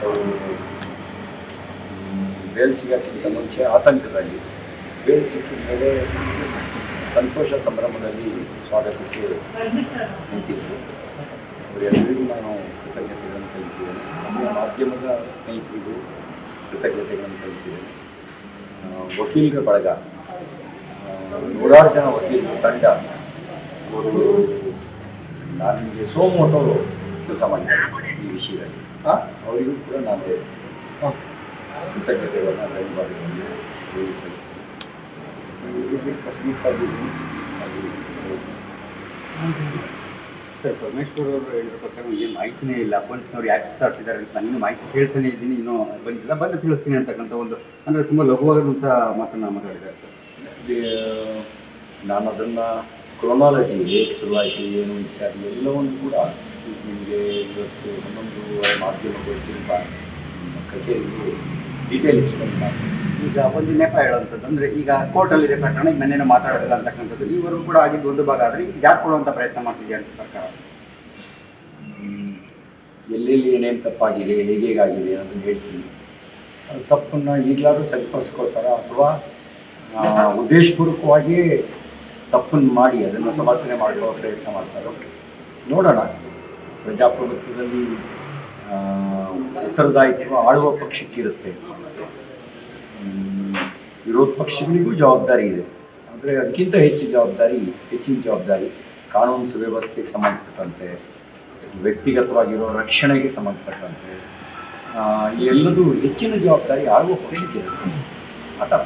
ಅವರು ಬೇಲ್ ಸಿಗೋಕ್ಕಿಂತ ಮುಂಚೆ ಆತಂಕದಲ್ಲಿ, ಬೇಲ್ ಸಿಕ್ಕಿದ ಮೇಲೆ ಸಂತೋಷ ಸಂಭ್ರಮದಲ್ಲಿ ಸ್ವಾಗತಕ್ಕೆ ನಿಂತಿದ್ದರು. ಅವರೆಲ್ಲರಿಗೂ ನಾನು ಕೃತಜ್ಞತೆಗಳನ್ನು ಸಲ್ಲಿಸಿದ್ದೇನೆ. ನಮ್ಮ ಮಾಧ್ಯಮದ ಸ್ನೇಹಿತರಿಗೂ ಕೃತಜ್ಞತೆಗಳನ್ನು ಸಲ್ಲಿಸಿದ್ದೇನೆ. ವಕೀಲರ ಬಳಗ, ನೂರಾರು ಜನ ವಕೀಲರ ತಂಡ, ಅವರು ನನಗೆ ಸೋಮೋಟೋ ಕೆಲಸ ಮಾಡಿದ್ದಾರೆ ಈ ವಿಷಯದಲ್ಲಿ. ಅವರಿಗೂ ಕೂಡ ನಾನು ಕೃತಜ್ಞತೆಗಳನ್ನು ಧನ್ಯವಾದಗಳನ್ನು ತಿಳಿಸ್ತೇನೆ. ಕಸಬಿಟ್ಟಾಗಿದ್ದೀನಿ. ಸರ್, ಪರಮೇಶ್ವರ್ ಅವರು ಹೇಳಿರೋ ಪ್ರಕಾರ ನನಗೆ ಮಾಹಿತಿನೇ ಇಲ್ಲ. ಪೊಲೀಸ್ನವ್ರು ಯಾಕೆ ಸುತ್ತಾಡ್ತಿದ್ದಾರೆ ಅಂತ ನಾನು ಮಾಹಿತಿ ಕೇಳ್ತಾನೆ ಇದ್ದೀನಿ, ಇನ್ನೂ ಬಂದಿಲ್ಲ. ಬಂದು ತಿಳಿಸ್ತೀನಿ ಅಂತಕ್ಕಂಥ ಒಂದು ಅಂದರೆ ತುಂಬ ಲಘುವಾದಂಥ ಮಾತನ್ನು ಮಾತಾಡಿದ್ದಾರೆ ಸರ್. ನಾನು ಅದನ್ನು ಕ್ರೊನಾಲಜಿ ಹೇಗೆ ಶುರುವಾಯಿತು, ಏನು ವಿಚಾರ ಎಲ್ಲವನ್ನು ಕೂಡ ನಿಮಗೆ ಇವತ್ತು ಒಂದೊಂದು ಮಾಧ್ಯಮಗೋಷ್ಠಿ ಕಚೇರಿಗೆ ಡೀಟೇಲ್ ಎಕ್ಸ್ಪ್ಲೇನ್ ಮಾಡ್ತೀನಿ. ಈಗ ಒಂದು ನೆಪ ಹೇಳುವಂಥದ್ದು ಅಂದರೆ, ಈಗ ಕೋರ್ಟಲ್ಲಿದೆ ಪ್ರಕರಣ, ಈಗ ನನ್ನೇನು ಮಾತಾಡೋದಿಲ್ಲ ಅಂತಕ್ಕಂಥದ್ದು ಈವರೆಗೂ ಕೂಡ ಆಗಿದ್ದು ಒಂದು ಭಾಗ. ಆದರೆ ಈಗ ಯಾರು ಕೊಡುವಂಥ ಪ್ರಯತ್ನ ಮಾಡ್ತಿದೆ ಅಂತ ಸರ್ಕಾರ? ಎಲ್ಲೆಲ್ಲಿ ಏನೇನು ತಪ್ಪಾಗಿದೆ, ಹೇಗಾಗಿದೆ ಅದನ್ನು ಹೇಳ್ತೀನಿ. ಅದು ತಪ್ಪನ್ನು ಈಗಲಾದರೂ ಸರಿಪಡಿಸ್ಕೊಳ್ತಾರ ಅಥವಾ ಉದ್ದೇಶಪೂರ್ವಕವಾಗಿ ತಪ್ಪನ್ನು ಮಾಡಿ ಅದನ್ನು ಸಮರ್ಥನೆ ಮಾಡುವ ಪ್ರಯತ್ನ ಮಾಡ್ತಾರೋ ನೋಡೋಣ. ಪ್ರಜಾಪ್ರಭುತ್ವದಲ್ಲಿ ಉತ್ತರದಾಯಿತ್ವ ಆಳುವ ಪಕ್ಷಕ್ಕಿರುತ್ತೆ, ವಿರೋಧ ಪಕ್ಷಗಳಿಗೂ ಜವಾಬ್ದಾರಿ ಇದೆ. ಆದರೆ ಅದಕ್ಕಿಂತ ಹೆಚ್ಚಿನ ಜವಾಬ್ದಾರಿ ಕಾನೂನು ಸುವ್ಯವಸ್ಥೆಗೆ ಸಂಬಂಧಪಟ್ಟಂತೆ, ವ್ಯಕ್ತಿಗತವಾಗಿರೋ ರಕ್ಷಣೆಗೆ ಸಂಬಂಧಪಟ್ಟಂತೆ ಎಲ್ಲದೂ ಹೆಚ್ಚಿನ ಜವಾಬ್ದಾರಿ ಆಳುವ ಪಕ್ಷಕ್ಕಿರುತ್ತೆ. ಆ ಥರ